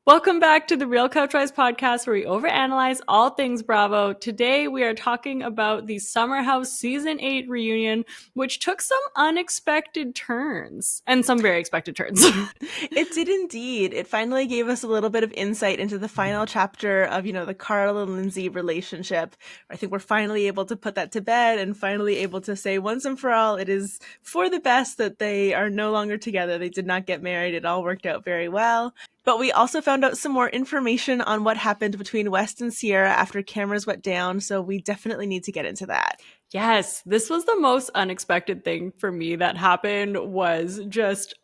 Welcome back to the Real Couchwives podcast, where we overanalyze all things Bravo. Today, we are talking about the Summer House Season 8 reunion, which took some unexpected turns and some very expected turns. It did indeed. It finally gave us a little bit of insight into the final chapter of, the Carl and Lindsay relationship. I think we're finally able to put that to bed and finally able to say once and for all, it is for the best that they are no longer together. They did not get married. It all worked out very well. But we also found out some more information on what happened between West and Ciara after cameras went down, so we definitely need to get into that. Yes, this was the most unexpected thing for me that happened, was just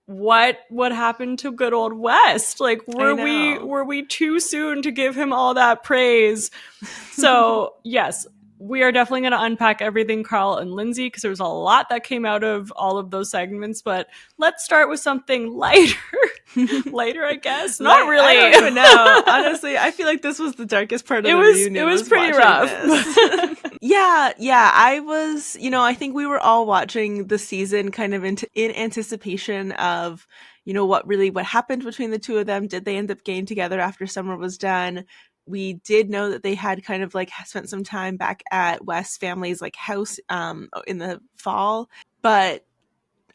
what happened to good old West. Like, were we too soon to give him all that praise? So yes, we are definitely going to unpack everything Carl and Lindsay, because there was a lot that came out of all of those segments. But let's start with something lighter. Lighter, I guess. Not really. I don't even know. Honestly, I feel like this was the darkest part of the reunion. It was pretty rough. Yeah. I was, I think we were all watching the season kind of in anticipation of, what happened between the two of them. Did they end up getting together after summer was done? We did know that they had kind of like spent some time back at West's family's like house in the fall, but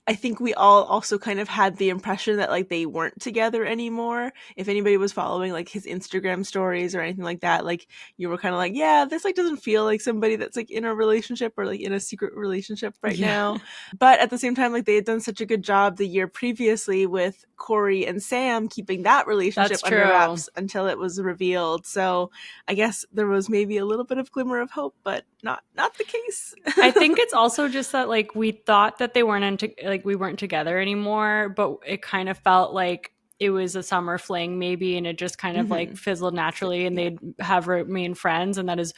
I think we all also kind of had the impression that like they weren't together anymore. If anybody was following like his Instagram stories or anything like that, like you were kind of like, yeah, this like doesn't feel like somebody that's like in a relationship or like in a secret relationship right now. But at the same time, like they had done such a good job the year previously with Corey and Sam keeping that relationship under wraps until it was revealed. So I guess there was maybe a little bit of glimmer of hope, but not the case. I think it's also just that like we thought that they weren't we weren't together anymore, but it kind of felt like it was a summer fling maybe, and it just kind of like fizzled naturally, and they'd have remained friends, and that is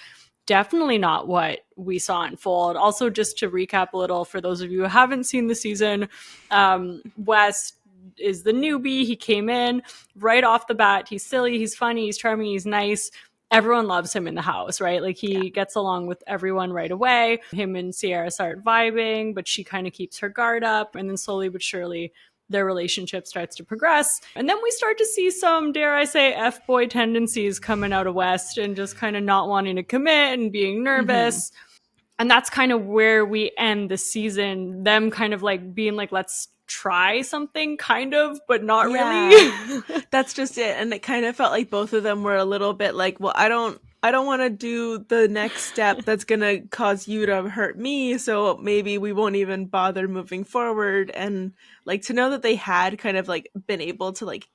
definitely not what we saw unfold. Also, just to recap a little for those of you who haven't seen the season, West is the newbie. He came in right off the bat. He's silly, he's funny, he's charming, he's nice. Everyone loves him in the house, right? Like he gets along with everyone right away. Him and Ciara start vibing, but she kind of keeps her guard up. And then slowly but surely their relationship starts to progress. And then we start to see some, dare I say, F-boy tendencies coming out of West, and just kind of not wanting to commit and being nervous. And that's kind of where we end the season. Them kind of like being like, let's try something kind of, but not really. That's just it. And it kind of felt like both of them were a little bit like, well, I don't want to do the next step that's going to cause you to hurt me, so maybe we won't even bother moving forward. And like to know that they had kind of like been able to like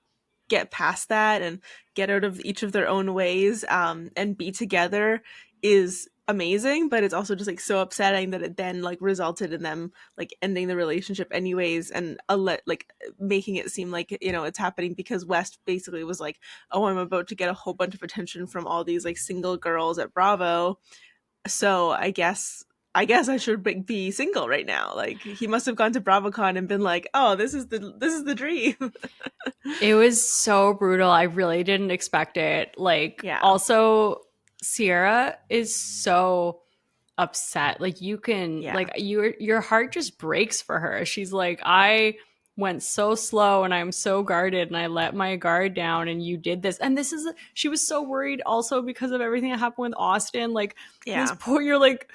get past that and get out of each of their own ways and be together is amazing, but it's also just like so upsetting that it then like resulted in them like ending the relationship anyways, and like making it seem like it's happening because West basically was like, oh, I'm about to get a whole bunch of attention from all these like single girls at Bravo, so I guess I should be single right now. Like he must have gone to BravoCon and been like, oh, this is the dream. It was so brutal. I really didn't expect it. Like also Ciara is so upset. Like you can like your heart just breaks for her. She's like, I went so slow and I'm so guarded and I let my guard down and you did this. And she was so worried also because of everything that happened with Austin. Like this poor, you're like,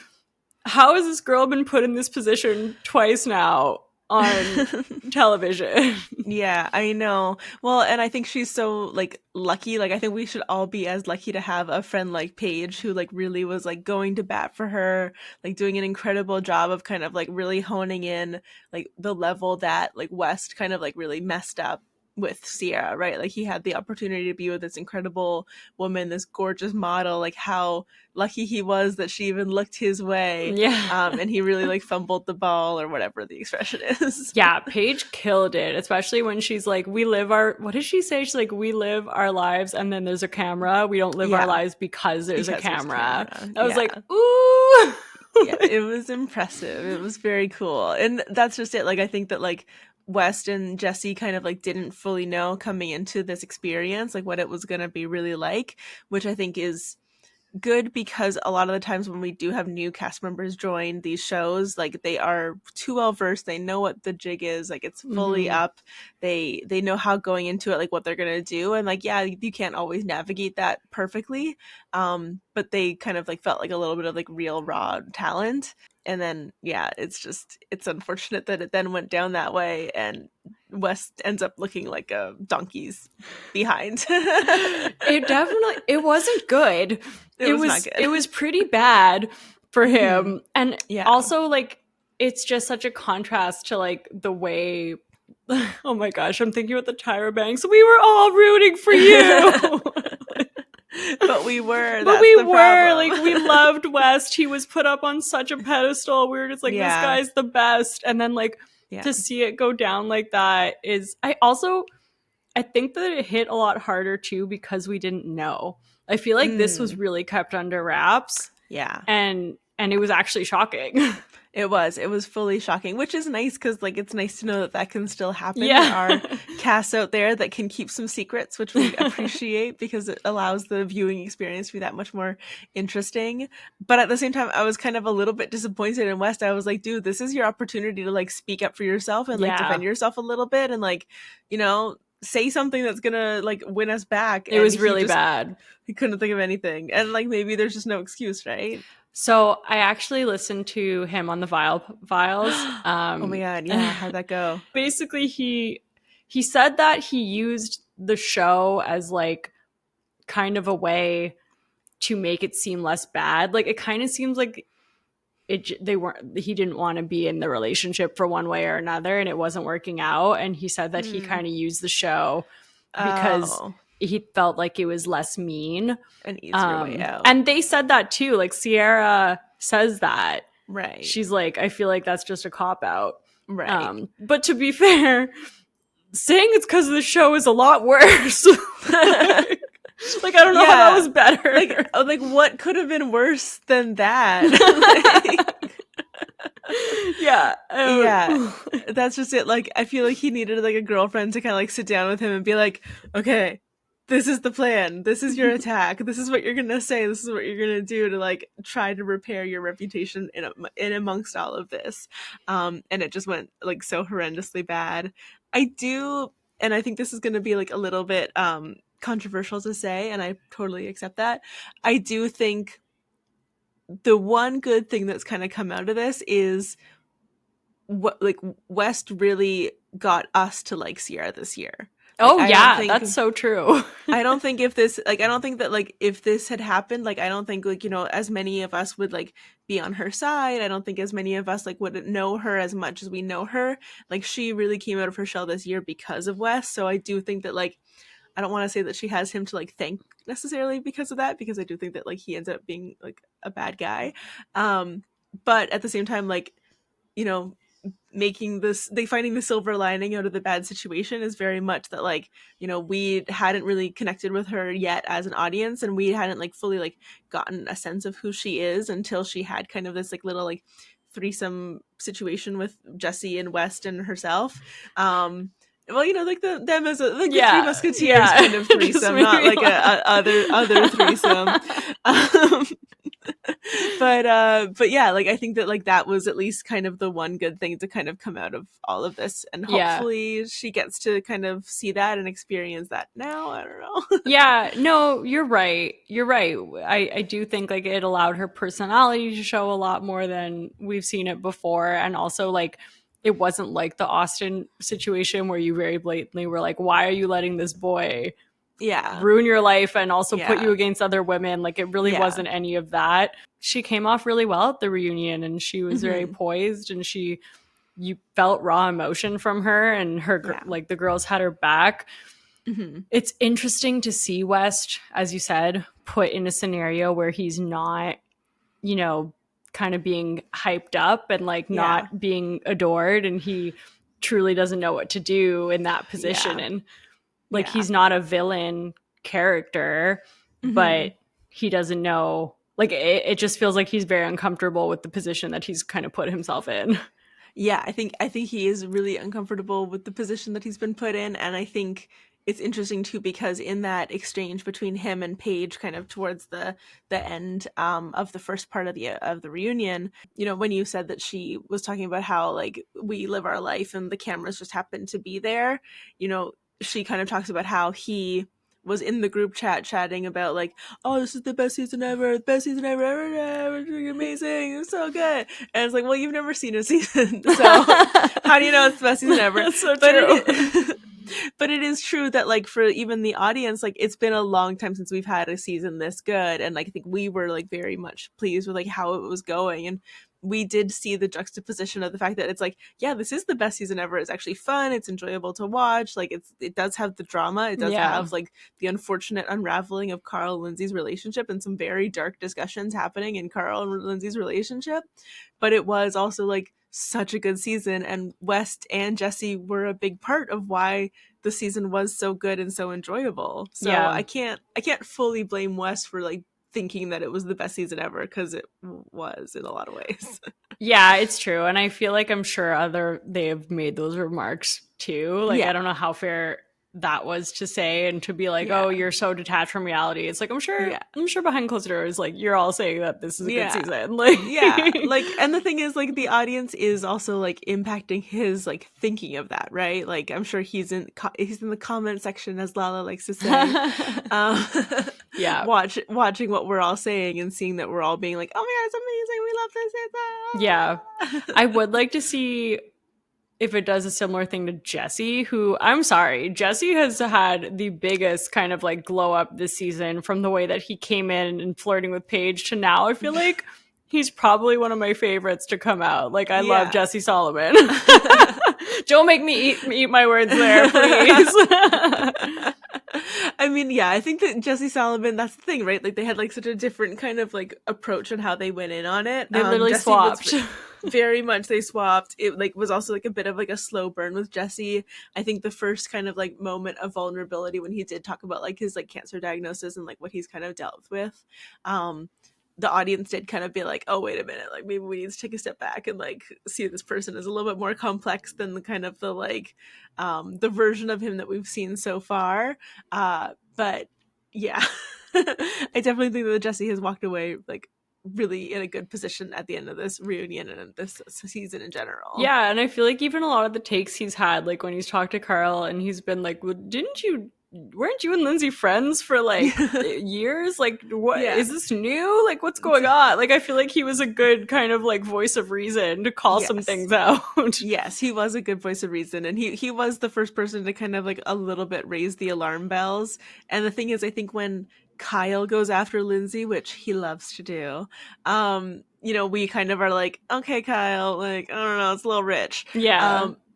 how has this girl been put in this position twice now on television? Yeah, I know. Well, and I think she's so like lucky. Like I think we should all be as lucky to have a friend like Paige, who like really was like going to bat for her, like doing an incredible job of kind of like really honing in like the level that like West kind of like really messed up with Ciara, right? Like he had the opportunity to be with this incredible woman, this gorgeous model, like how lucky he was that she even looked his way. And he really like fumbled the ball, or whatever the expression is. Paige killed it, especially when she's like, what does she say? She's like, we live our lives and then there's a camera. We don't live our lives because there's a camera. I was like, ooh. It was impressive. It was very cool. And that's just it. Like I think that like West and Jesse kind of like didn't fully know coming into this experience like what it was going to be really like, which I think is good because a lot of the times when we do have new cast members join these shows, like they are too well versed, they know what the jig is, like it's fully up, they know how going into it, like what they're gonna do, and like, yeah, you can't always navigate that perfectly, but they kind of like felt like a little bit of like real raw talent. And then yeah, it's unfortunate that it then went down that way, and West ends up looking like a donkey's behind. It wasn't good. It was not good. It was pretty bad for him. And Yeah. also like it's just such a contrast to like the way oh my gosh, I'm thinking about the Tyra Banks. We were all rooting for you. But we were. But we were like, we loved West. He was put up on such a pedestal. We were just like, this guy's the best. And then like to see it go down like that is. I think that it hit a lot harder too because we didn't know. I feel like this was really kept under wraps. Yeah, and it was actually shocking. It was fully shocking, which is nice because like it's nice to know that can still happen. Yeah. There are casts out there that can keep some secrets, which we appreciate because it allows the viewing experience to be that much more interesting. But at the same time, I was kind of a little bit disappointed in West. I was like, dude, this is your opportunity to like speak up for yourself and like defend yourself a little bit and like, you know, say something that's gonna like win us back. It was really bad. He couldn't think of anything, and like maybe there's just no excuse, right? So I actually listened to him on the Files. Oh my god, yeah, how'd that go? Basically, he said that he used the show as like kind of a way to make it seem less bad. Like it kind of seems like he didn't want to be in the relationship for one way or another, and it wasn't working out. And he said that he kind of used the show because he felt like it was less mean. An easier way out. And they said that too. Like Ciara says that. Right. She's like, I feel like that's just a cop out. Right. But to be fair, saying it's because of the show is a lot worse. Like, I don't know how that was better. Like what could have been worse than that? Yeah. That's just it. Like, I feel like he needed like a girlfriend to kind of like sit down with him and be like, okay, this is the plan. This is your attack. This is what you're going to say. This is what you're going to do to like try to repair your reputation in amongst all of this. And it just went like so horrendously bad. And I think this is going to be like a little bit controversial to say, and I totally accept that. I do think the one good thing that's kind of come out of this is what like West really got us to like Ciara this year. That's so true. I don't think if this had happened, like I don't think like, you know, as many of us would like be on her side. I don't think as many of us like wouldn't know her as much as we know her. Like she really came out of her shell this year because of West. So I do think that like I don't want to say that she has him to like thank necessarily because of that, because I do think that like he ends up being like a bad guy. But at the same time, like, you know, finding the silver lining out of the bad situation is very much that like, you know, we hadn't really connected with her yet as an audience, and we hadn't like fully like gotten a sense of who she is until she had kind of this like little like threesome situation with Jesse and West and herself. Well, you know, like them as the Three Musketeers kind of threesome, not like a other threesome. But yeah, like I think that like that was at least kind of the one good thing to kind of come out of all of this, and hopefully she gets to kind of see that and experience that now. I don't know. Yeah, no, you're right. I do think like it allowed her personality to show a lot more than we've seen it before, and also like it wasn't like the Austin situation where you very blatantly were like, why are you letting this boy ruin your life and also put you against other women? Like it really wasn't any of that. She came off really well at the reunion, and she was very poised, and you felt raw emotion from her, and her like the girls had her back. It's interesting to see West, as you said, put in a scenario where he's not, you know, kind of being hyped up and like not being adored, and he truly doesn't know what to do in that position. And like he's not a villain character, but he doesn't know, like it just feels like he's very uncomfortable with the position that he's kind of put himself in. I think he is really uncomfortable with the position that he's been put in, and I think it's interesting too, because in that exchange between him and Paige kind of towards the end of the first part of the reunion, you know, when you said that she was talking about how like we live our life and the cameras just happen to be there, you know, she kind of talks about how he was in the group chat chatting about like, oh, this is the best season ever, the best season ever, it's doing amazing, it's so good. And it's like, well, you've never seen a season, so how do you know it's the best season ever? That's so true. But it is true that like for even the audience, like it's been a long time since we've had a season this good, and like I think we were like very much pleased with like how it was going, and we did see the juxtaposition of the fact that it's like, yeah, this is the best season ever. It's actually fun, it's enjoyable to watch, like it does have the drama, it does have like the unfortunate unraveling of Carl and Lindsay's relationship and some very dark discussions happening in Carl and Lindsay's relationship, but it was also like such a good season, and West and Jesse were a big part of why the season was so good and so enjoyable. So I can't fully blame West for like thinking that it was the best season ever, because it was in a lot of ways. Yeah, it's true. And I feel like I'm sure they have made those remarks too. Like, I don't know how fair that was to say and to be like, oh, you're so detached from reality. It's like, I'm sure behind closed doors, like you're all saying that this is a good season. Like, like, and the thing is like the audience is also like impacting his like thinking of that, right? Like I'm sure he's in the comment section, as Lala likes to say. Watching what we're all saying and seeing that we're all being like, oh my god, it's amazing, we love this. I would like to see if it does a similar thing to Jesse, who, I'm sorry, Jesse has had the biggest kind of like glow up this season, from the way that he came in and flirting with Paige to now. I feel like he's probably one of my favorites to come out. Like, I love Jesse Soloman. Don't make me eat my words there, please. I mean, I think that Jesse Soloman, that's the thing, right? Like they had like such a different kind of like approach on how they went in on it. They literally swapped. Very much they swapped. It like was also like a bit of like a slow burn with Jesse. I think the first kind of like moment of vulnerability when he did talk about like his like cancer diagnosis and like what he's kind of dealt with, the audience did kind of be like, oh, wait a minute, like maybe we need to take a step back and like see this person is a little bit more complex than the kind of the like the version of him that we've seen so far. But yeah, I definitely think that Jesse has walked away like really in a good position at the end of this reunion and this season in general. Yeah, and I feel like even a lot of the takes he's had, like when he's talked to Carl and he's been like, well, weren't you and Lindsay friends for like years? Like, what is this new? Like, what's going on? Like, I feel like he was a good kind of like voice of reason to call some things out. Yes, he was a good voice of reason, and he was the first person to kind of like a little bit raise the alarm bells. And the thing is, I think when Kyle goes after Lindsay, which he loves to do, you know, we kind of are like, okay, Kyle, like, I don't know, it's a little rich.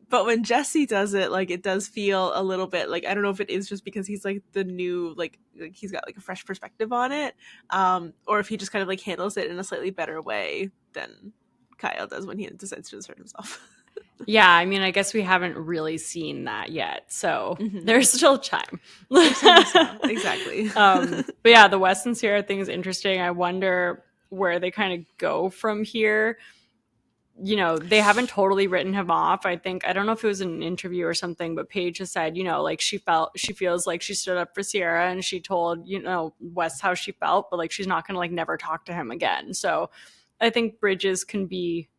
But when Jesse does it, like, it does feel a little bit like, I don't know if it is just because he's like the new, like he's got like a fresh perspective on it, or if he just kind of like handles it in a slightly better way than Kyle does when he decides to insert himself. Yeah, I mean, I guess we haven't really seen that yet, so there's still time. Exactly. But yeah, the West and Ciara thing is interesting. I wonder where they kind of go from here. You know, they haven't totally written him off. I don't know if it was in an interview or something, but Paige has said, you know, like she feels like she stood up for Ciara and she told, you know, West how she felt, but like she's not gonna like never talk to him again. So I think bridges can be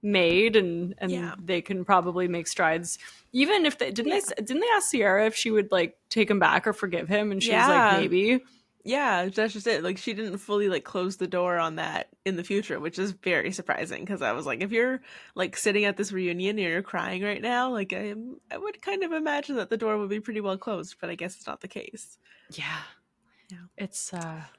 made and they can probably make strides. Even if they didn't they ask Ciara if she would like take him back or forgive him, and she's like, maybe. Yeah, that's just it. Like, she didn't fully like close the door on that in the future, which is very surprising, because I was like, if you're like sitting at this reunion and you're crying right now, like I would kind of imagine that the door would be pretty well closed, but I guess it's not the case. It's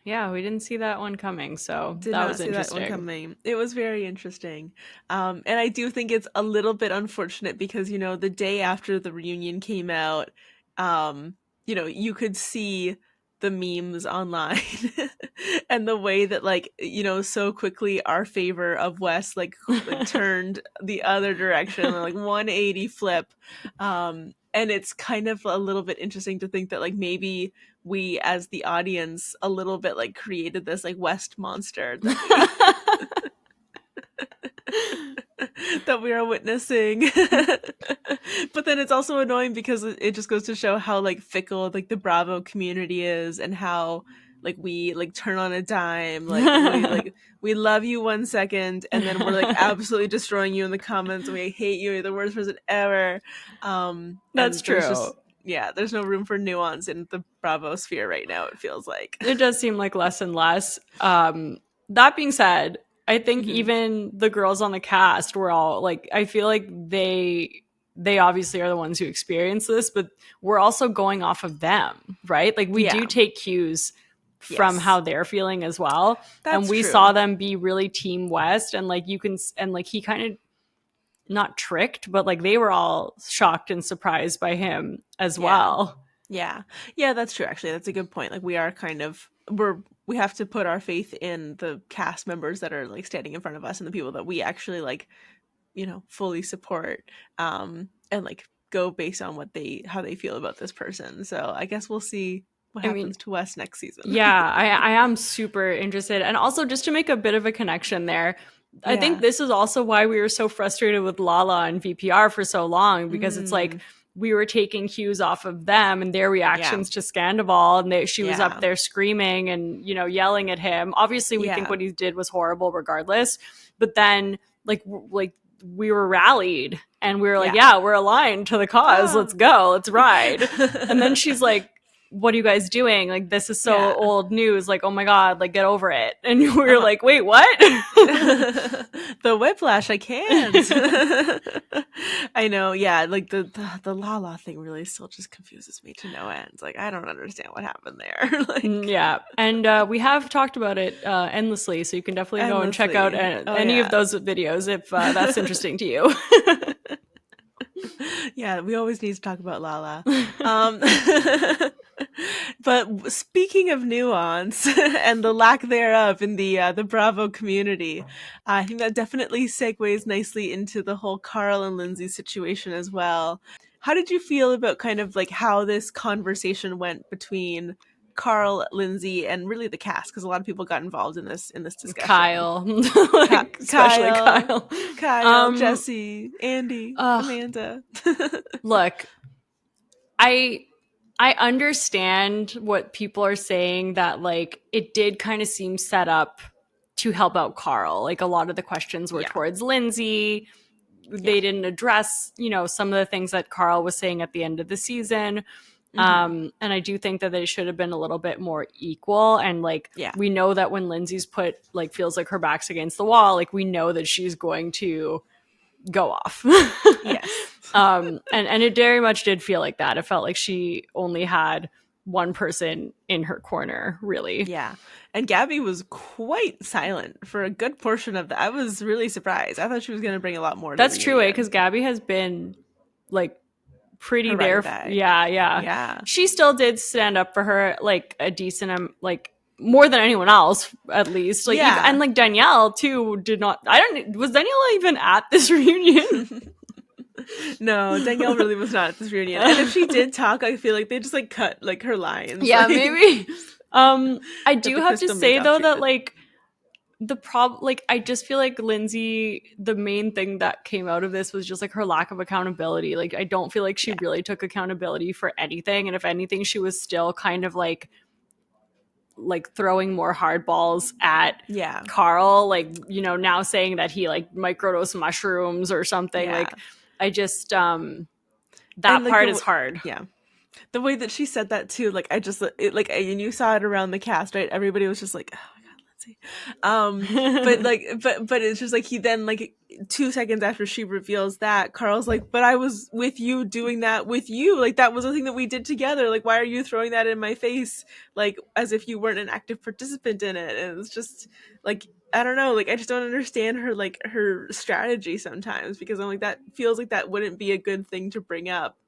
we didn't see that one coming, so that was interesting. It was very interesting, and I do think it's a little bit unfortunate because, you know, the day after the reunion came out, you know, you could see the memes online and the way that, like, you know, so quickly our favor of West like turned the other direction, like 180 flip, and it's kind of a little bit interesting to think that like maybe we as the audience a little bit like created this like West monster that that we are witnessing. But then it's also annoying because it just goes to show how like fickle like the Bravo community is, and how like we like turn on a dime, we love you 1 second and then we're like absolutely destroying you in the comments, and we hate you, you're the worst person ever. That's true. There's no room for nuance in the Bravo sphere right now, it feels like. It does seem like less and less. That being said, I think even the girls on the cast were all like, I feel like they obviously are the ones who experience this, but we're also going off of them, right? Like we do take cues from how they're feeling as well. And we saw them be really Team West, and like you can, and like he kind of not tricked, but like they were all shocked and surprised by him as well. Yeah, that's true. Actually, that's a good point. Like we are kind of we have to put our faith in the cast members that are like standing in front of us and the people that we actually like, you know, fully support, and like go based on how they feel about this person. So I guess we'll see what happens to West next season. Yeah, I am super interested. And also just to make a bit of a connection there, I think this is also why we were so frustrated with Lala and VPR for so long, because it's like we were taking cues off of them and their reactions to Scandival, and she was up there screaming and, you know, yelling at him. Obviously, we think what he did was horrible regardless. But then like we were rallied and we were like, we're aligned to the cause. Let's go. Let's ride. And then she's like, what are you guys doing? Like, this is so old news. Like, oh my God, like, get over it. And we were like, wait, what? The whiplash, I can't. I know. Yeah. Like the Lala thing really still just confuses me to no end. Like, I don't understand what happened there. Like, yeah. And we have talked about it endlessly. So you can definitely go and check out any of those videos if that's interesting to you. Yeah, we always need to talk about Lala. But speaking of nuance and the lack thereof in the Bravo community, I think that definitely segues nicely into the whole Carl and Lindsay situation as well. How did you feel about kind of like how this conversation went between Carl, Lindsay, and really the cast? Because a lot of people got involved in this discussion. Kyle, especially Kyle, Jesse, Andy, Amanda. Look, I understand what people are saying, that like it did kind of seem set up to help out Carl. Like a lot of the questions were towards Lindsay. They didn't address, you know, some of the things that Carl was saying at the end of the season. And I do think that they should have been a little bit more equal. And like, we know that when Lindsay's feels like her back's against the wall, like we know that she's going to go off. Yes. And it very much did feel like that. It felt like she only had one person in her corner, really. Yeah. And Gabby was quite silent for a good portion of that. I was really surprised. I thought she was going to bring a lot more to That's true, because Gabby has been like pretty there. Yeah. She still did stand up for her like a decent, like more than anyone else, at least. Like, and like Danielle too did not. Was Danielle even at this reunion? No, Danielle really was not at this reunion. And if she did talk, I feel like they just like cut like her lines. Yeah, like, maybe. I do have to say though that like I just feel like Lindsay, the main thing that came out of this was just like her lack of accountability. Like I don't feel like she really took accountability for anything, and if anything, she was still kind of like throwing more hardballs at Carl, like, you know, now saying that he like microdosed mushrooms or something. Like I just that part is hard. Yeah. The way that she said that too, like I just and you saw it around the cast, right? Everybody was just like, oh my God, Lindsay. but it's just like he then like 2 seconds after she reveals that, Carl's like, but I was with you doing that with you. Like that was the thing that we did together. Like, why are you throwing that in my face? Like as if you weren't an active participant in it. And it's just like, I don't know, like I just don't understand her strategy sometimes, because I'm like, that feels like that wouldn't be a good thing to bring up,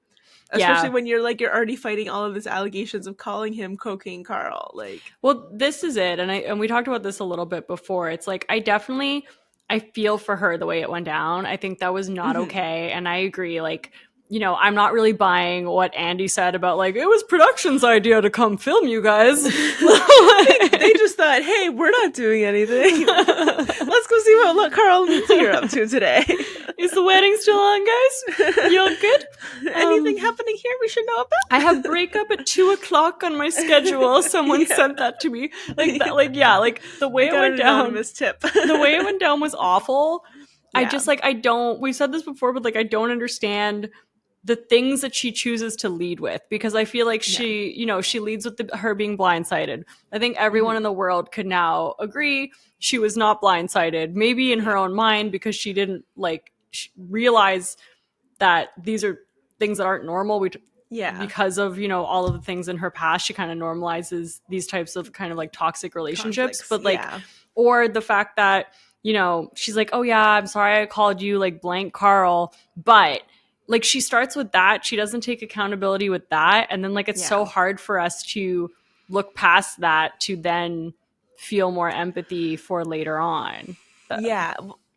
especially when you're already fighting all of these allegations of calling him Cocaine Carl. Like, well, this is it, and we talked about this a little bit before. It's like I feel for her the way it went down. I think that was not okay, and I agree. Like, you know, I'm not really buying what Andy said about like it was production's idea to come film you guys. they just thought, hey, we're not doing anything. Let's go see what Carl and Lindsay are up to today. Is the wedding still on, guys? You all good? Anything happening here we should know about? I have breakup at 2:00 on my schedule. Someone sent that to me. Like that, like, yeah, like the way it went down. Tip. The way it went down was awful. Yeah. I just like, we've said this before, but like, I don't understand the things that she chooses to lead with, because I feel like she, you know, she leads with her being blindsided. I think everyone in the world could now agree she was not blindsided, maybe in her own mind, because she didn't like realize that these are things that aren't normal. Because of, you know, all of the things in her past, she kind of normalizes these types of kind of like toxic relationships. But like, or the fact that, you know, she's like, oh yeah, I'm sorry I called you like blank Carl, but like she starts with that. She doesn't take accountability with that. And then like, it's so hard for us to look past that to then feel more empathy for later on.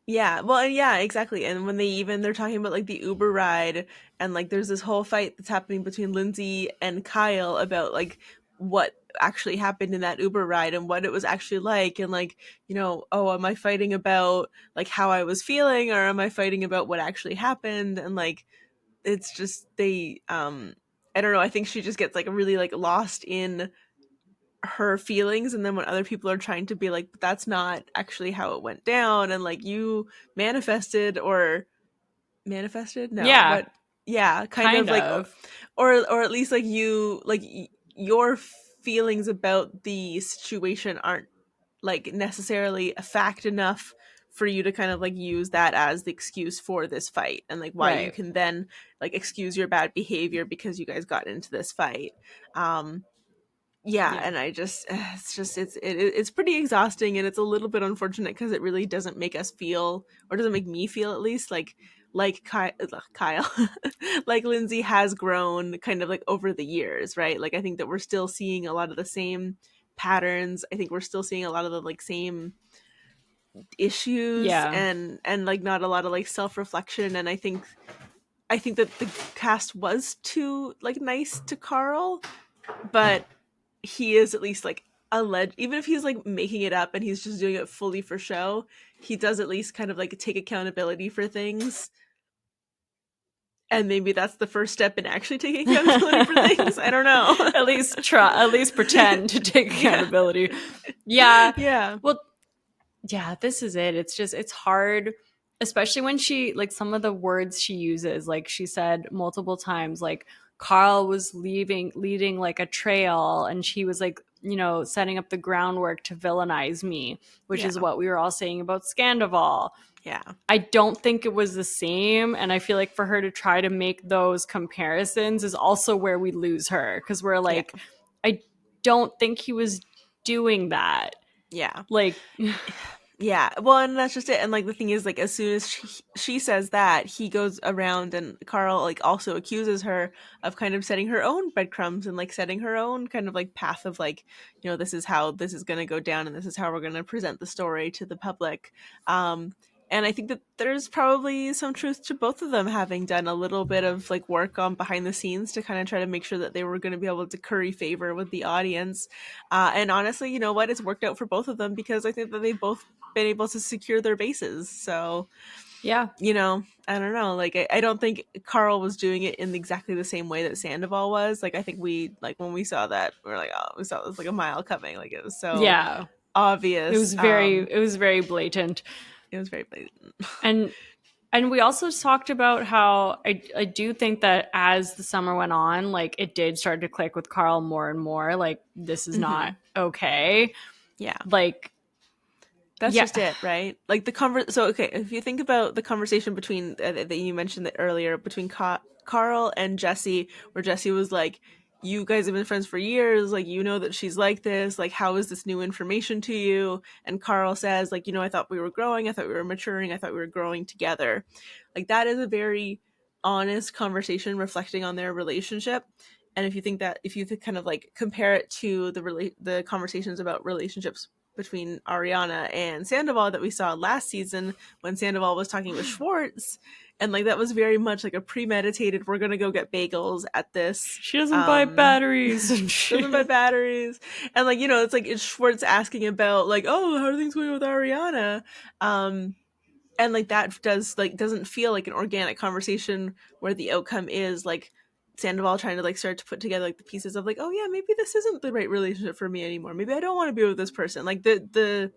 Yeah, well, yeah, exactly. And when they're talking about like the Uber ride, and like there's this whole fight that's happening between Lindsay and Kyle about like what actually happened in that Uber ride and what it was actually like, and like, you know, oh, am I fighting about like how I was feeling, or am I fighting about what actually happened? And like, it's just I don't know, I think she just gets like really like lost in her feelings, and then when other people are trying to be like, but that's not actually how it went down, and like you manifested no, Yeah, but yeah, kind of like, or at least like you like your feelings about the situation aren't like necessarily a fact enough for you to kind of like use that as the excuse for this fight, and like why you can then like excuse your bad behavior because you guys got into this fight. And I just it's pretty exhausting, and it's a little bit unfortunate because it really doesn't make us feel, or doesn't make me feel at least, like Kyle like Lindsay has grown kind of like over the years, right? Like I think that we're still seeing a lot of the same patterns. I think we're still seeing a lot of the like same issues, and like not a lot of like self-reflection. And I think that the cast was too like nice to Carl, but he is at least like even if he's like making it up and he's just doing it fully for show, he does at least kind of like take accountability for things. And maybe that's the first step in actually taking accountability for things. I don't know. At least pretend to take accountability. Yeah. Well, yeah, this is it. It's just, it's hard, especially when she, like, some of the words she uses, like she said multiple times, like Carl was leading like a trail, and she was like, you know, setting up the groundwork to villainize me, which is what we were all saying about Scandival. I don't think it was the same, and I feel like for her to try to make those comparisons is also where we lose her, because we're like, I don't think he was doing that. Like, well, and that's just it. And like the thing is, like, as soon as she says that, he goes around, and Carl like also accuses her of kind of setting her own breadcrumbs and like setting her own kind of like path of like, you know, this is how this is going to go down, and this is how we're going to present the story to the public. And I think that there's probably some truth to both of them having done a little bit of like work on behind the scenes to kind of try to make sure that they were going to be able to curry favor with the audience. And honestly, you know what? It's worked out for both of them, because I think that they've both been able to secure their bases. So, yeah, you know, I don't know. Like, I don't think Carl was doing it in exactly the same way that Sandoval was. Like, I think when we saw that, we were like, oh, we saw this like a mile coming. Like, it was so obvious. It was very blatant. It was very blatant. And we also talked about how I do think that as the summer went on, like it did start to click with Carl more and more. Like, this is not okay. Yeah. Like, that's just it, right? Like so okay, if you think about the conversation between that you mentioned that earlier between Carl and Jesse, where Jesse was like, you guys have been friends for years, like, you know that she's like this, like, how is this new information to you? And Carl says, like, you know, I thought we were growing, I thought we were maturing, I thought we were growing together. Like, that is a very honest conversation reflecting on their relationship. And if you kind of like compare it to the conversations about relationships between Ariana and Sandoval that we saw last season, when Sandoval was talking with Schwartz, and like that was very much like a premeditated, we're gonna go get bagels at this. She doesn't buy batteries. Doesn't buy batteries. And like, you know, it's like, it's Schwartz asking about like, oh, how are things going with Ariana? and like that doesn't feel like an organic conversation where the outcome is like Sandoval trying to like start to put together like the pieces of like, oh yeah, maybe this isn't the right relationship for me anymore, maybe I don't want to be with this person. Like the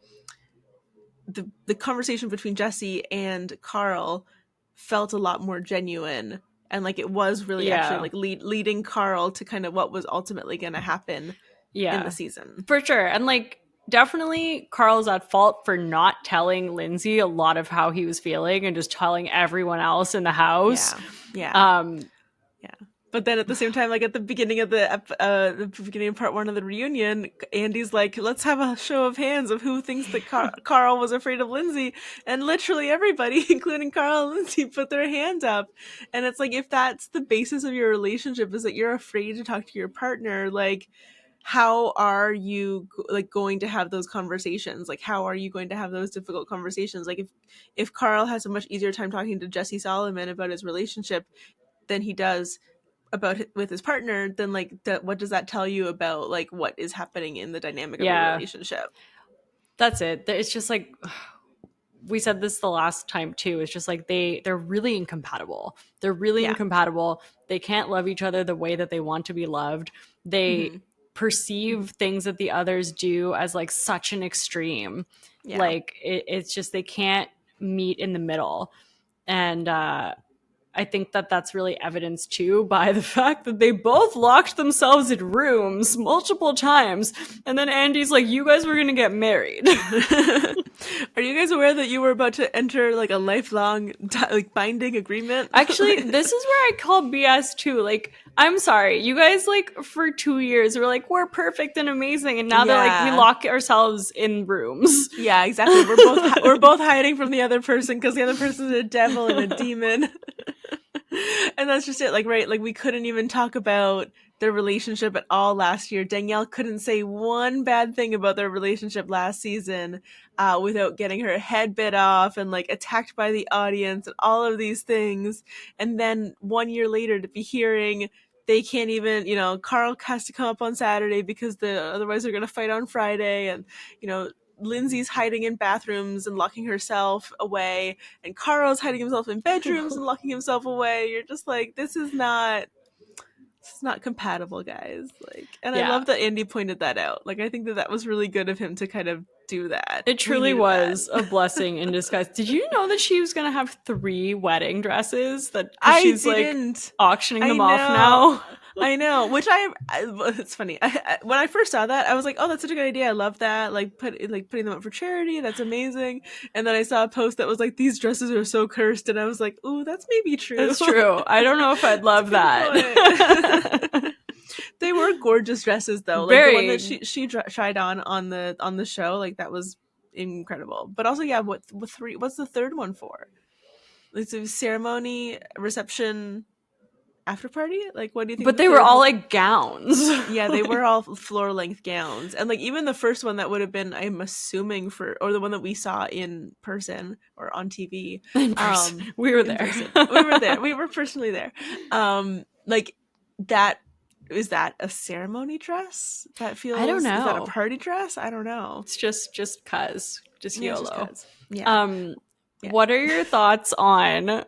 conversation between Jesse and Carl felt a lot more genuine, and like it was really actually like leading Carl to kind of what was ultimately going to happen in the season. For sure. And like definitely Carl's at fault for not telling Lindsay a lot of how he was feeling and just telling everyone else in the house. Yeah. But then at the same time, like at the beginning of the beginning of part 1 of the reunion, Andy's like, let's have a show of hands of who thinks that Carl was afraid of Lindsay. And literally everybody, including Carl and Lindsay, put their hand up. And it's like, if that's the basis of your relationship, is that you're afraid to talk to your partner, like, how are you like going to have those conversations? Like, how are you going to have those difficult conversations? Like if Carl has a much easier time talking to Jesse Soloman about his relationship than he does about with his partner, then like what does that tell you about like what is happening in the dynamic of a relationship? That's it. It's just like, we said this the last time too, it's just like they're really incompatible. They're really incompatible. They can't love each other the way that they want to be loved. They perceive things that the others do as like such an extreme. Like it's just they can't meet in the middle. And I think that that's really evidenced too by the fact that they both locked themselves in rooms multiple times. And then Andy's like, you guys were going to get married. Are you guys aware that you were about to enter like a lifelong like binding agreement? Actually, this is where I call BS too. Like, I'm sorry. You guys like for 2 years were like, we're perfect and amazing. And now they're like, we lock ourselves in rooms. Yeah, exactly. We're both hiding from the other person because the other person's a devil and a demon. And that's just it. Like, right, like we couldn't even talk about their relationship at all last year. Danielle couldn't say one bad thing about their relationship last season without getting her head bit off and like attacked by the audience and all of these things. And then 1 year later to be hearing they can't even, Carl has to come up on Saturday because otherwise they're going to fight on Friday. And, Lindsay's hiding in bathrooms and locking herself away, and Carl's hiding himself in bedrooms and locking himself away. You're just like, this is not compatible, guys. Like, and I love that Andy pointed that out. Like, I think that was really good of him to kind of do that. It truly was a blessing in disguise. Did you know that she was going to have 3 wedding dresses? That she's like auctioning them off now. I know, which it's funny. When I first saw that, I was like, "Oh, that's such a good idea. I love that. Like, putting them up for charity. That's amazing." And then I saw a post that was like, "These dresses are so cursed," and I was like, "Ooh, that's maybe true." That's true. I don't know if I'd love that. They were gorgeous dresses, though. Like the one that she tried on the show, like that was incredible. But also, yeah, what's the third one for? It's a ceremony, reception, after party. Like, what do you think? But they were all like gowns. Yeah, they were all floor length gowns, and like even the first one that would have been, I'm assuming, or the one that we saw in person or on TV. We were there. We were there. We were personally there. Like that. Is that a ceremony dress? That feels. I don't know. Is that a party dress? I don't know. It's just cuz. Just YOLO. Yeah. What are your thoughts on?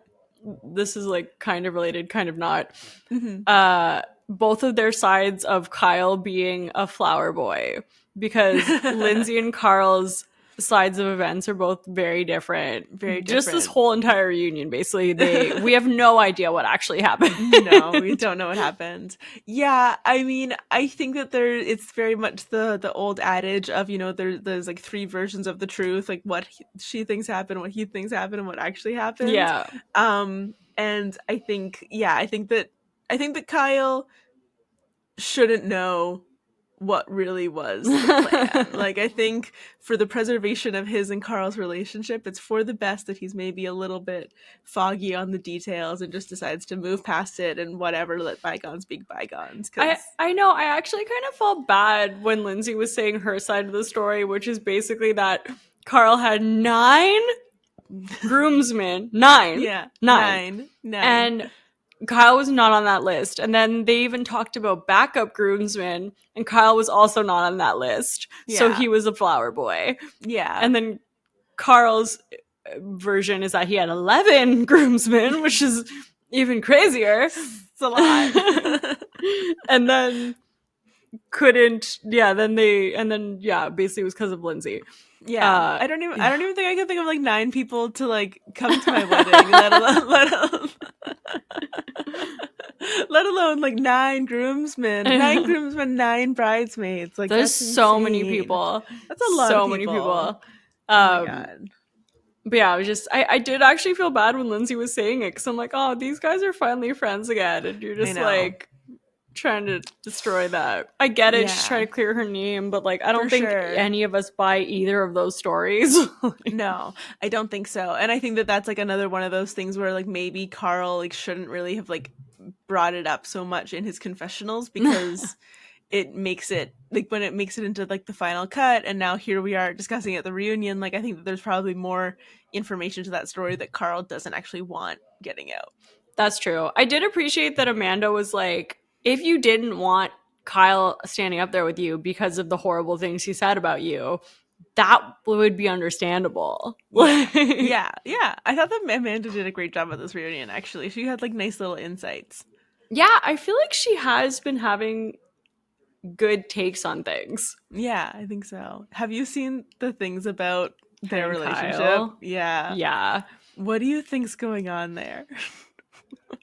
This is like kind of related, kind of not. Both of their sides of Kyle being a flower boy, because Lindsay and Carl's sides of events are both very different. Very different. Just this whole entire reunion, basically, we have no idea what actually happened. No, we don't know what happened. Yeah, I mean, I think that it's very much the old adage of, there's like 3 versions of the truth, like what she thinks happened, what he thinks happened, and what actually happened. Yeah. And I think that Kyle shouldn't know what really was the plan. Like, I think for the preservation of his and Carl's relationship, it's for the best that he's maybe a little bit foggy on the details and just decides to move past it and whatever, let bygones be bygones. I know, I actually kind of felt bad when Lindsay was saying her side of the story, which is basically that Carl had 9 groomsmen. 9. Yeah. 9. And Kyle was not on that list. And then they even talked about backup groomsmen, and Kyle was also not on that list. Yeah. So he was a flower boy. Yeah. And then Carl's version is that he had 11 groomsmen, which is even crazier. It's a lot. And then couldn't, yeah, basically it was because of Lindsay. Yeah, I don't even think I could think of like 9 people to like come to my wedding, let alone like 9 groomsmen, 9 bridesmaids. Like there's that's so insane. many people. That's a lot of people. Oh my God. But yeah, I was just I did actually feel bad when Lindsay was saying it, because I'm like, oh, these guys are finally friends again, and you're just like trying to destroy that. I get it, she's trying to clear her name, but like I don't think any of us buy either of those stories. No, I don't think so. And I think that that's like another one of those things where like maybe Carl like shouldn't really have like brought it up so much in his confessionals, because it makes it like when it makes it into like the final cut, and now here we are discussing it at the reunion, like I think that there's probably more information to that story that Carl doesn't actually want getting out. That's true. I did appreciate that Amanda was like, if you didn't want Kyle standing up there with you because of the horrible things he said about you, that would be understandable. Yeah. I thought that Amanda did a great job at this reunion, actually. She had like nice little insights. Yeah, I feel like she has been having good takes on things. Yeah, I think so. Have you seen the things about their relationship? Kyle? Yeah. What do you think's going on there?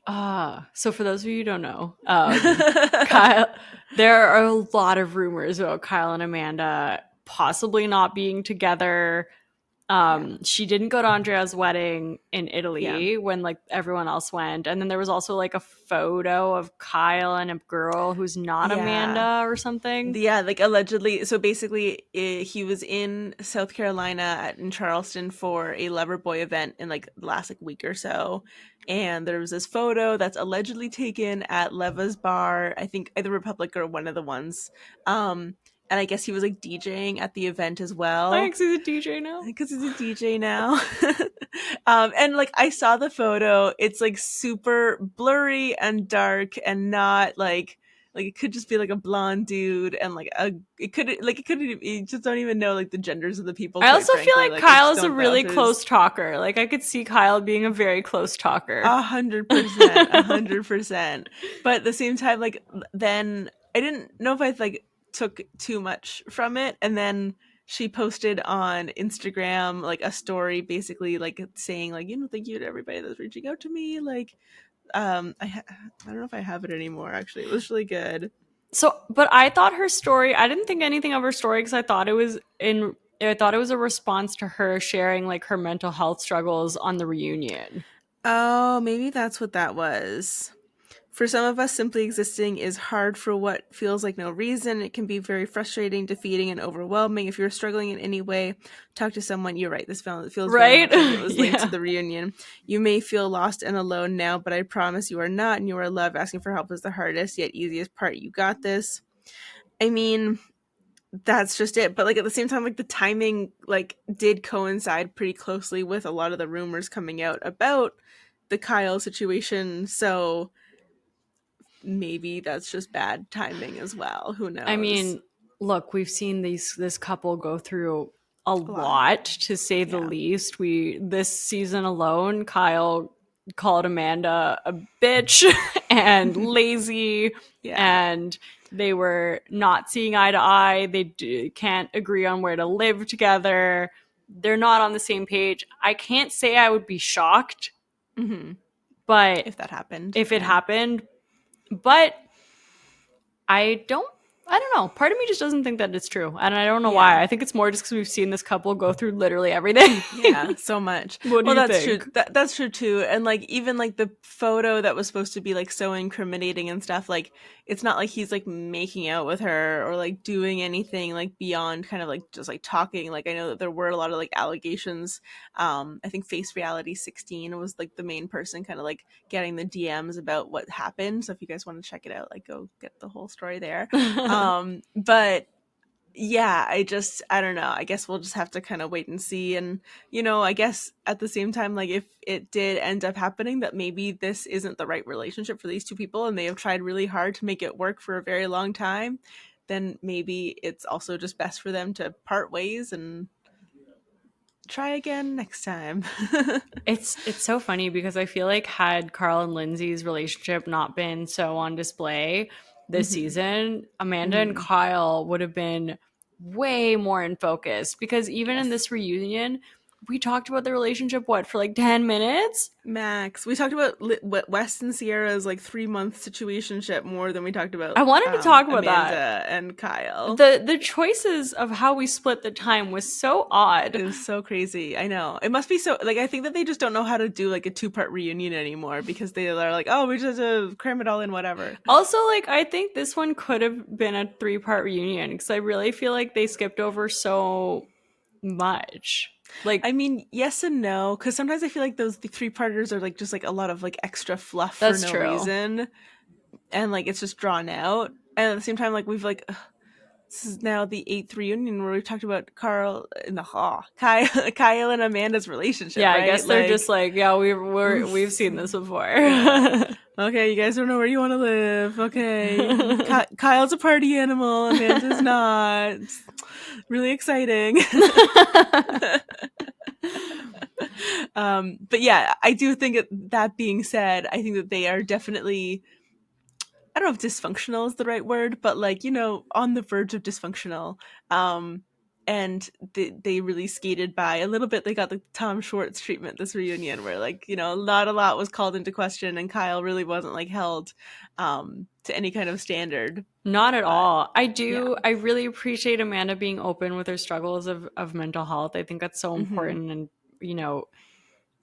So for those of you who don't know, Kyle, there are a lot of rumors about Kyle and Amanda possibly not being together. She didn't go to Andrea's wedding in Italy when like everyone else went, and then there was also like a photo of Kyle and a girl who's not Amanda or something. Yeah, like allegedly. So basically, he was in South Carolina in Charleston for a Loverboy event in like the last like week or so, and there was this photo that's allegedly taken at Leva's bar, I think either Republic or one of the ones. And I guess he was like DJing at the event as well. Thanks, he's a DJ now. Because he's a DJ now. And like I saw the photo, it's like super blurry and dark and not like it could just be like a blonde dude, and like you just don't even know like the genders of the people. I also feel like Kyle is a really close talker. Like I could see Kyle being a very close talker. 100%, 100%. But at the same time, like then I didn't know if I like took too much from it, and then she posted on Instagram like a story basically like saying like, you know, thank you to everybody that's reaching out to me, like I don't know if I have it anymore, actually. It was really good. So but I thought her story, I didn't think anything of her story because I thought it was a response to her sharing like her mental health struggles on the reunion. Oh, maybe that's what that was. For some of us, simply existing is hard for what feels like no reason. It can be very frustrating, defeating, and overwhelming. If you're struggling in any way, talk to someone. You're right. This feels right. Very much like it was linked to the reunion. You may feel lost and alone now, but I promise you are not, and you are loved. Asking for help is the hardest yet easiest part. You got this. I mean, that's just it. But like at the same time, like the timing like did coincide pretty closely with a lot of the rumors coming out about the Kyle situation. So maybe that's just bad timing as well. Who knows? I mean, look, we've seen this couple go through a lot, to say the least. This season alone, Kyle called Amanda a bitch and lazy, and they were not seeing eye to eye. They can't agree on where to live together. They're not on the same page. I can't say I would be shocked, but if that happened, it happened, but I don't know. Part of me just doesn't think that it's true. And I don't know why. I think it's more just because we've seen this couple go through literally everything. Yeah, so much. What do you that's think? True. That's true too. And like even like the photo that was supposed to be like so incriminating and stuff, like it's not like he's like making out with her or like doing anything like beyond kind of like just like talking. Like I know that there were a lot of like allegations. I think Face Reality 16 was like the main person kind of like getting the DMs about what happened. So if you guys want to check it out, like go get the whole story there. But yeah, I don't know. I guess we'll just have to kind of wait and see. And, you know, I guess at the same time, like if it did end up happening that maybe this isn't the right relationship for these two people and they have tried really hard to make it work for a very long time, then maybe it's also just best for them to part ways and try again next time. It's so funny because I feel like had Carl and Lindsay's relationship not been so on display this Mm-hmm. season, Amanda and Mm-hmm. Kyle would have been way more in focus because even in Yes. this reunion, we talked about the relationship for like 10 minutes? Max. We talked about West and Ciara's like 3-month situationship more than we talked about I wanted to talk about that. Amanda and Kyle. The choices of how we split the time was so odd. It was so crazy. I know. It must be so like I think that they just don't know how to do like a 2-part reunion anymore because they are like, oh, we just cram it all in whatever. Also, like, I think this one could have been a 3-part reunion because I really feel like they skipped over so much. Like, I mean, yes and no, because sometimes I feel like the 3-parters are like just like a lot of like extra fluff for that's no true. reason, and like it's just drawn out. And at the same time, like we've like this is now the 8th reunion where we've talked about Carl and Kyle and Amanda's relationship, Yeah, I right? guess they're just like, yeah, we've seen this before. Yeah. Okay, you guys don't know where you want to live. Okay, Kyle's a party animal, Amanda's not. It's really exciting. But yeah, I do think that being said, I think that they are definitely, I don't know if dysfunctional is the right word, but like, on the verge of dysfunctional. And they really skated by a little bit. They got the Tom Schwartz treatment this reunion where like, not a lot was called into question and Kyle really wasn't like held to any kind of standard. Not at But all. yeah. I really appreciate Amanda being open with her struggles of mental health. I think that's so Mm-hmm. important. And,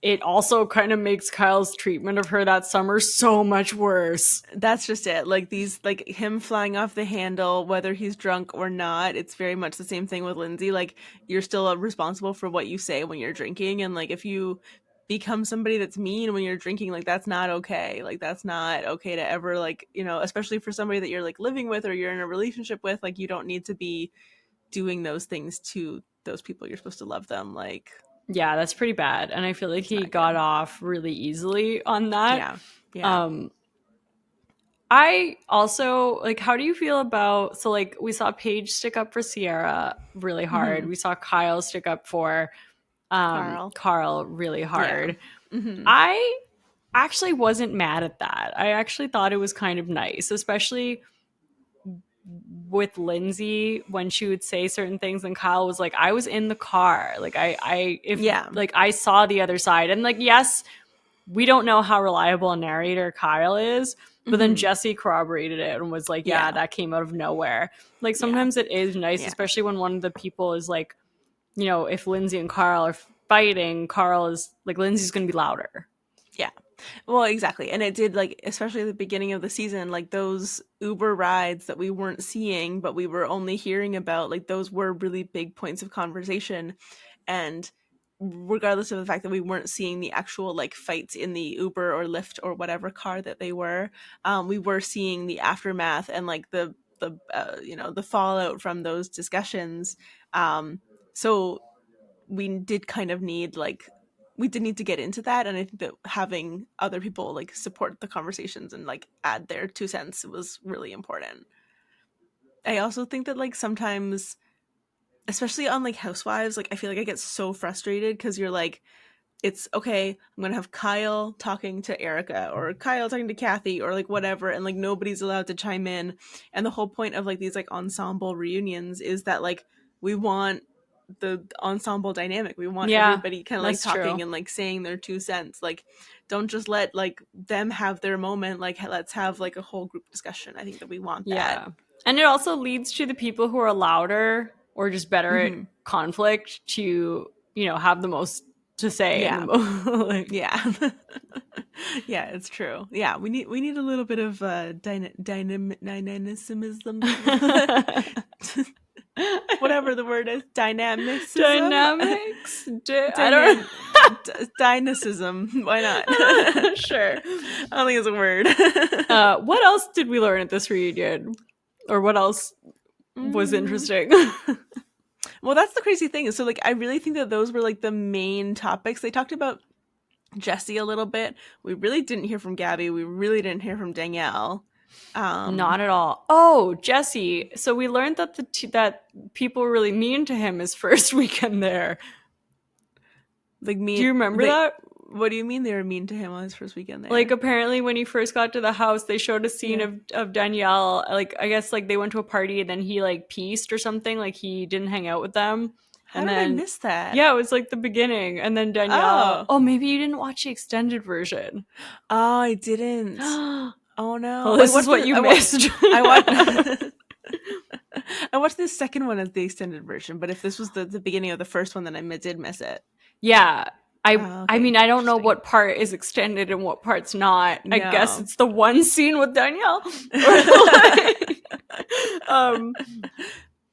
it also kind of makes Kyle's treatment of her that summer so much worse. That's just it. Like these, like him flying off the handle, whether he's drunk or not, it's very much the same thing with Lindsay. Like you're still responsible for what you say when you're drinking, and like if you become somebody that's mean when you're drinking, like that's not okay. Like that's not okay to ever like especially for somebody that you're like living with or you're in a relationship with. Like you don't need to be doing those things to those people. You're supposed to love them. Like Yeah, that's pretty bad. And I feel like it's he not got good. off really easily on that. Yeah. Yeah. Um, I also like, how do you feel about, so like we saw Paige stick up for Ciara really hard. Mm-hmm. We saw Kyle stick up for Carl. Carl really Yeah. hard. Mm-hmm. I actually wasn't mad at that. I actually thought it was kind of nice, especially with Lindsay when she would say certain things and Kyle was like, I was in the car. Like if Yeah. like I saw the other side. And like, yes, we don't know how reliable a narrator Kyle is, but then Mm-hmm. Jesse corroborated it and was like, yeah, Yeah. that came out of nowhere. Like Yeah. sometimes it is nice, Yeah. especially when one of the people is like, if Lindsay and Carl are fighting, Carl is like, Lindsay's going to be louder. Yeah. Well, exactly. And it did, like, especially at the beginning of the season, like those Uber rides that we weren't seeing, but we were only hearing about, like, those were really big points of conversation. And regardless of the fact that we weren't seeing the actual, like, fights in the Uber or Lyft or whatever car that they were, we were seeing the aftermath and, like, the fallout from those discussions. So we did kind of need like we did need to get into that, and I think that having other people like support the conversations and like add their 2 cents was really important. I also think that like sometimes, especially on like Housewives, like I feel like I get so frustrated because you're like, it's okay, I'm gonna have Kyle talking to Erica or Kyle talking to Kathy or like whatever, and like nobody's allowed to chime in. And the whole point of like these like ensemble reunions is that like we want the ensemble dynamic. We want Yeah, everybody kind of like that's true. talking and like saying their 2 cents. Like don't just let like them have their moment. Like let's have like a whole group discussion. I think that we want that. Yeah. And it also leads to the people who are louder or just better at Mm-hmm. conflict to, have the most to say in the Yeah. moment. Yeah. Yeah, it's true. Yeah, we need a little bit of dynamicism. Whatever the word is, dynamicism. Dynamics? I don't Dynamicism. Why not? Sure. I don't think it's a word. What else did we learn at this reunion? Or what else was interesting? Well, that's the crazy thing. So, like, I really think that those were like the main topics. They talked about Jesse a little bit. We really didn't hear from Gabby. We really didn't hear from Danielle. Not at all. Oh, Jesse. So we learned that that people were really mean to him his first weekend there. Like mean. Do you remember that? What do you mean they were mean to him on his first weekend there? Like, apparently when he first got to the house, they showed a scene of Danielle. Like, I guess like they went to a party and then he like pieced or something. Like he didn't hang out with them. How did I miss that? Yeah, it was like the beginning. And then Danielle. Oh, maybe you didn't watch the extended version. Oh, I didn't. Oh no. Well, this is what you missed. I watched the second one as the extended version, but if this was the beginning of the first one, then I did miss it. Yeah. I mean, I don't know what part is extended and what part's not. No. I guess it's the one scene with Danielle.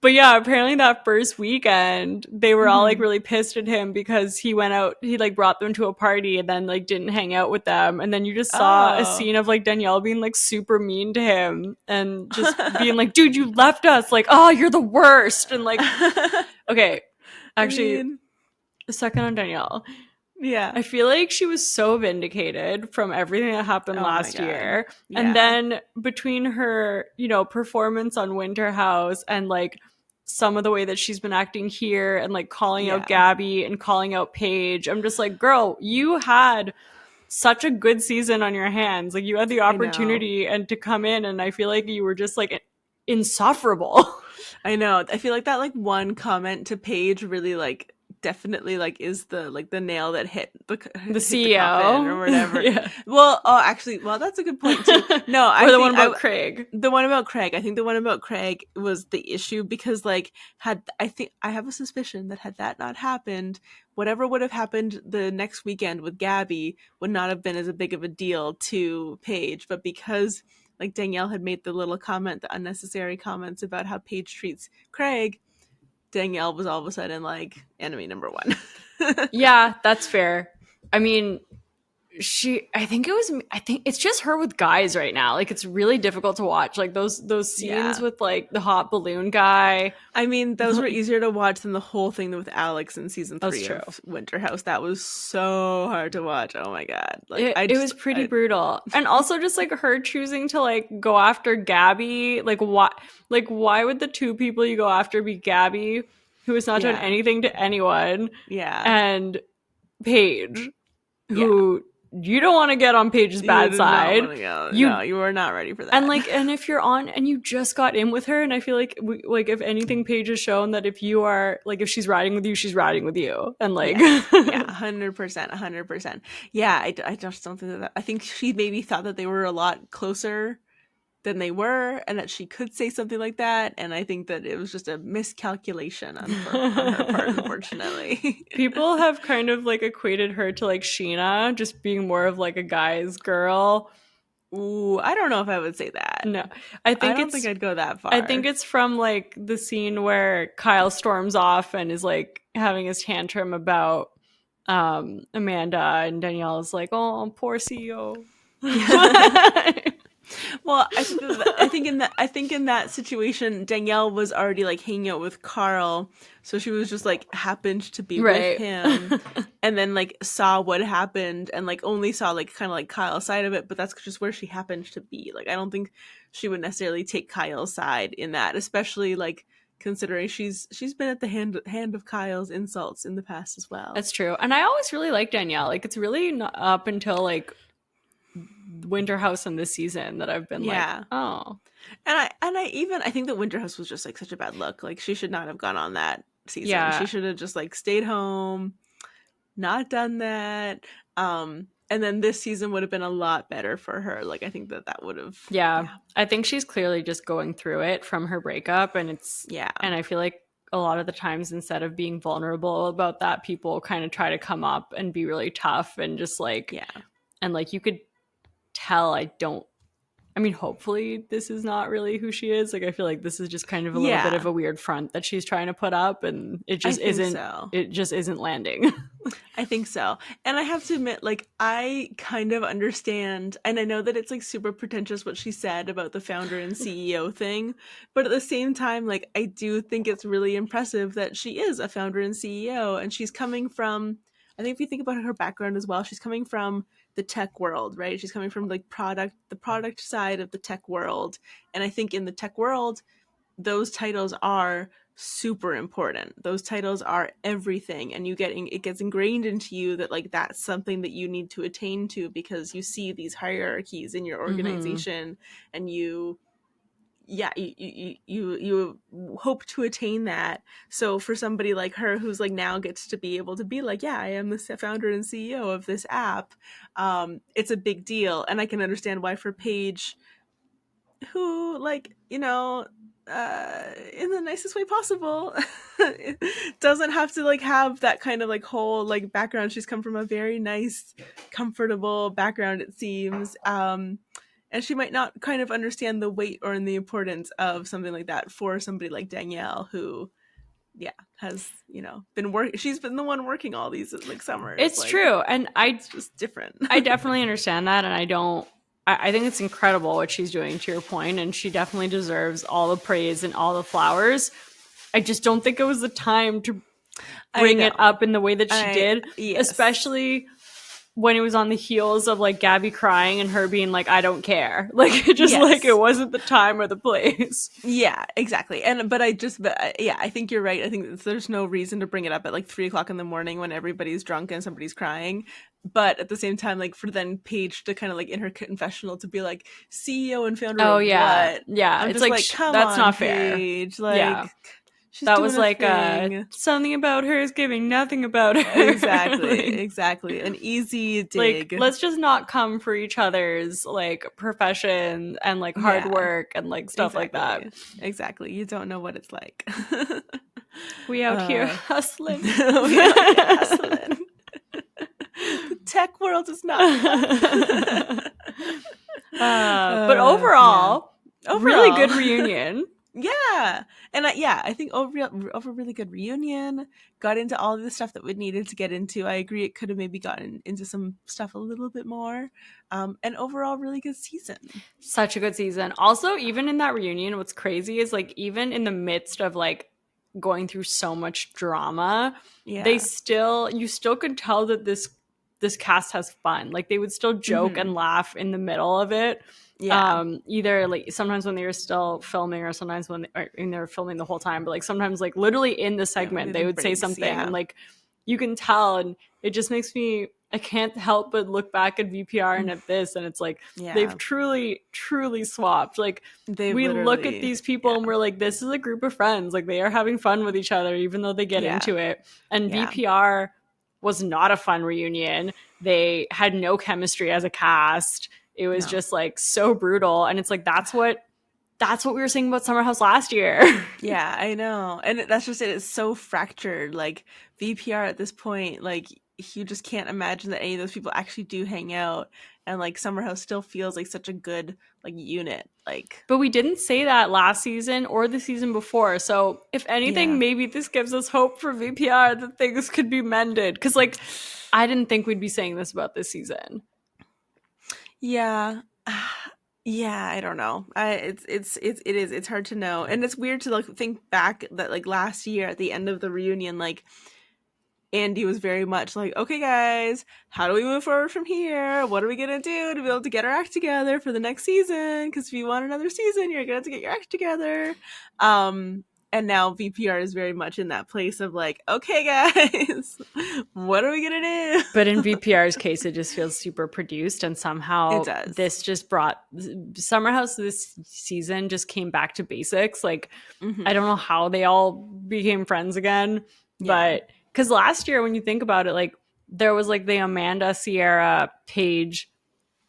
But yeah, apparently that first weekend, they were all like really pissed at him because he went out, he like brought them to a party and then like didn't hang out with them. And then you just saw a scene of like Danielle being like super mean to him and just being like, dude, you left us. Like, oh, you're the worst. And like, okay, actually, a second on Danielle. Yeah. I feel like she was so vindicated from everything that happened last year. Yeah. And then between her, you know, performance on Winter House and like some of the way that she's been acting here and like calling out Gabby and calling out Paige, I'm just like, girl, you had such a good season on your hands. Like you had the opportunity and to come in, and I feel like you were just like insufferable. I know. I feel like that like one comment to Paige really like definitely like is the like the nail that hit the CEO or whatever. Well, actually, that's a good point too. No, or the one about Craig. The one about Craig. I think the one about Craig was the issue because like I have a suspicion that had that not happened, whatever would have happened the next weekend with Gabby would not have been as big of a deal to Paige, but because like Danielle had made the little comment, the unnecessary comments about how Paige treats Craig, Danielle was all of a sudden like enemy number one. Yeah, that's fair. I mean, I think it's just her with guys right now. Like it's really difficult to watch. Like those scenes with like the hot balloon guy. I mean, those were easier to watch than the whole thing with Alex in season 3 of Winter House. That was so hard to watch. Oh my god. Like it was pretty brutal. And also just like her choosing to like go after Gabby. Like why would the two people you go after be Gabby, who has not done anything to anyone? Yeah. And Paige, who you don't want to get on Paige's bad side. No, you were not ready for that. And like, and if you're on and you just got in with her, and I feel like if anything, Paige has shown that if you are like, if she's riding with you, she's riding with you, and like, 100%. Yeah, I just don't think that. I think she maybe thought that they were a lot closer than they were, and that she could say something like that, and I think that it was just a miscalculation on her part, unfortunately. People have kind of like equated her to like Sheena, just being more of like a guy's girl. Ooh, I don't know if I would say that. No, I don't think I'd go that far. I think it's from like the scene where Kyle storms off and is like having his tantrum about Amanda, and Danielle is like, "Oh, poor CEO." Well, I think in that situation, Danielle was already like hanging out with Carl, so she was just like happened to be with him, and then like saw what happened and like only saw like kind of like Kyle's side of it, but that's just where she happened to be. Like I don't think she would necessarily take Kyle's side in that, especially like considering she's been at the hand of Kyle's insults in the past as well. That's true, and I always really like Danielle. Like it's really not up until like Winter House in this season that I've been like, oh. And I think that Winter House was just like such a bad look. Like she should not have gone on that season. She should have just like stayed home, not done that. And then this season would have been a lot better for her. Like I think that would have I think she's clearly just going through it from her breakup, and it's and I feel like a lot of the times instead of being vulnerable about that, people kind of try to come up and be really tough and just like and like you could tell hopefully this is not really who she is. Like I feel like this is just kind of a little bit of a weird front that she's trying to put up, and it just isn't landing. I think so. And I have to admit, like I kind of understand, and I know that it's like super pretentious what she said about the founder and CEO thing, but at the same time, like I do think it's really impressive that she is a founder and CEO, and she's coming from, I think if you think about her background as well, she's coming from the tech world, right? She's coming from like the product side of the tech world. And I think in the tech world, those titles are super important. Those titles are everything, and it gets ingrained into you that like that's something that you need to attain to because you see these hierarchies in your organization, and you hope to attain that. So for somebody like her who's like now gets to be able to be like, yeah, I am the founder and CEO of this app, it's a big deal. And I can understand why for Paige, who like, you know, in the nicest way possible, doesn't have to like have that kind of like whole like background. She's come from a very nice, comfortable background, it seems. And she might not kind of understand the weight or the importance of something like that for somebody like Danielle, who, yeah, has, you know, she's been the one working all these like summers. It's like, true. And it's just different. I definitely understand that. And I think it's incredible what she's doing, to your point, and she definitely deserves all the praise and all the flowers. I just don't think it was the time to bring it up in the way that she did, especially when it was on the heels of like Gabby crying and her being like, I don't care. Like it just like it wasn't the time or the place. Yeah, exactly. I think you're right. I think there's no reason to bring it up at like 3:00 in the morning when everybody's drunk and somebody's crying. But at the same time, like for then Paige to kind of like in her confessional to be like CEO and founder of what? Yeah. I'm it's just like come that's on, not Paige. fair. Like, yeah. She's that was like something about her is giving nothing about her. Exactly. An easy dig. Like, let's just not come for each other's like profession and like hard work and like stuff like that. Exactly. You don't know what it's like. We out here hustling. The tech world is not. But overall, really good reunion. Yeah. And I think over really good reunion, got into all of the stuff that we needed to get into. I agree it could have maybe gotten into some stuff a little bit more. And overall really good season. Such a good season. Also, even in that reunion, what's crazy is like even in the midst of like going through so much drama, you still could tell that this cast has fun. Like they would still joke and laugh in the middle of it. Yeah. Either like sometimes when they were still filming or sometimes when they were filming the whole time, but like sometimes like literally in the segment they would say something and like you can tell, and it just makes me, I can't help but look back at VPR and at this, and it's like they've truly swapped. Like we look at these people and we're like, this is a group of friends, like they are having fun with each other even though they get into it. And VPR was not a fun reunion. They had no chemistry as a cast. It was just like so brutal. And it's like, that's what we were saying about Summer House last year. Yeah, I know. And that's just it. It's so fractured. Like VPR at this point, like you just can't imagine that any of those people actually do hang out. And like Summer House still feels like such a good like unit. Like, but we didn't say that last season or the season before. So if anything, maybe this gives us hope for VPR that things could be mended. Because like, I didn't think we'd be saying this about this season. Yeah. I don't know. It's hard to know. And it's weird to like think back that like last year at the end of the reunion, like Andy was very much like, okay guys, how do we move forward from here? What are we gonna do to be able to get our act together for the next season? Because if you want another season, you're gonna have to get your act together. And now VPR is very much in that place of like, okay guys, what are we gonna do? But in VPR's case, it just feels super produced, and somehow this just brought Summer House this season just came back to basics. Like I don't know how they all became friends again, but because last year when you think about it, like there was like the Amanda, Ciara, Paige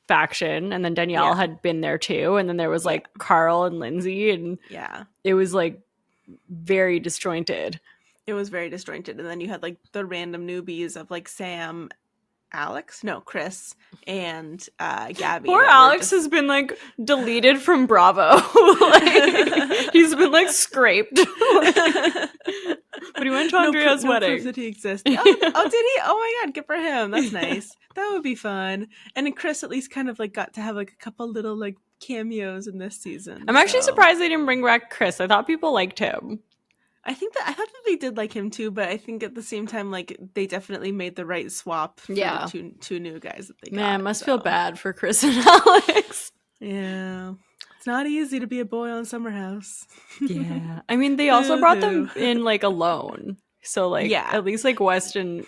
faction, and then Danielle had been there too, and then there was like Carl and Lindsay, and it was like very disjointed. It was very disjointed. And then you had like the random newbies of like Sam, Chris, and Gabby. Poor Alex has been like deleted from Bravo. Like, he's been like scraped. But he went to Andrea's wedding. Proof that he existed. Oh, did he? Oh my god, good for him. That's nice. That would be fun. And then Chris at least kind of like got to have like a couple little like cameos in this season. I'm actually surprised they didn't bring back Chris. I thought people liked him. I thought that they did like him too, but I think at the same time, like they definitely made the right swap for the two new guys that they got. Man, must feel bad for Chris and Alex. Yeah. It's not easy to be a boy on Summer House. Yeah. I mean, they also brought them in like alone. So like at least like West and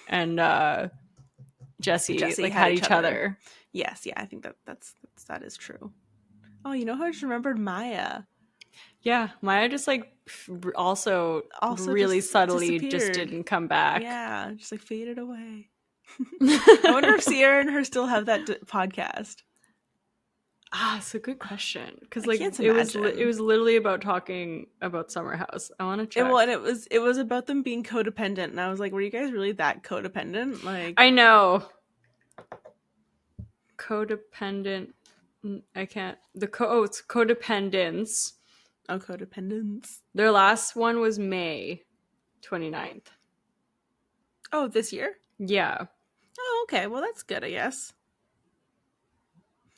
Jesse like had each other. Yes, yeah, I think that is true. Oh, you know who I just remembered? Maya. Yeah, Maya just like also really just subtly just didn't come back. Yeah, just like faded away. I wonder if Ciara and her still have that podcast. It's a good question because like it was literally about talking about Summer House. I want to check. And it was about them being codependent, and I was like, were you guys really that codependent? Like, I know. Codependent. I can't. It's codependence. Oh, codependence. Their last one was May 29th. Oh, this year? Yeah. Oh, okay. Well, that's good, I guess.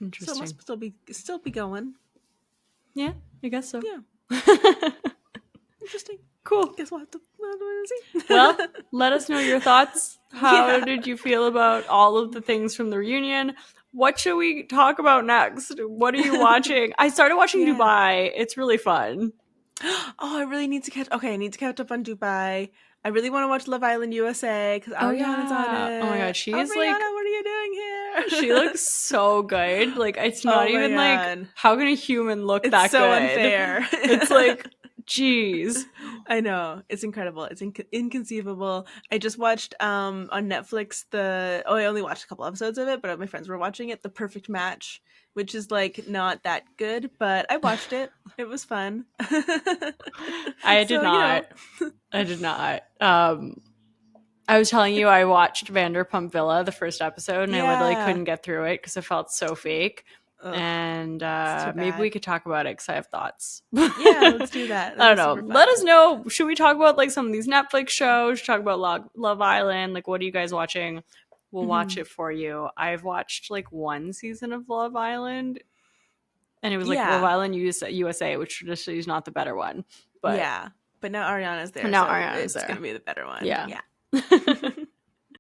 Interesting. So it must still be going. Yeah, I guess so. Yeah. Interesting. Cool. Guess we'll have to see. Well, let us know your thoughts. How did you feel about all of the things from the reunion? What should we talk about next? What are you watching? I started watching Dubai. It's really fun. Oh, I really need to catch up on Dubai. I really want to watch Love Island USA because Ariana's on it. Oh my god, she's Ariana, like, what are you doing here? She looks so good. Like, it's not even like, how can a human look that so good? Unfair. It's like, geez. I know, it's incredible. It's inconceivable. I just watched on Netflix I only watched a couple episodes of it, but my friends were watching it, The Perfect Match, which is like not that good, but I watched it. It was fun. I did not. I was telling you I watched Vanderpump Villa, the first episode, and I literally couldn't get through it because it felt so fake. Ugh, and maybe we could talk about it because I have thoughts. Yeah, let's do that. I don't know. Let us know. Should we talk about like some of these Netflix shows? Should we talk about Love Island? Like, what are you guys watching? We'll watch it for you. I've watched like one season of Love Island, and it was like Love Island USA, which traditionally is not the better one. But but now Ariana's there. Now Ariana's there. It's gonna be the better one. Yeah.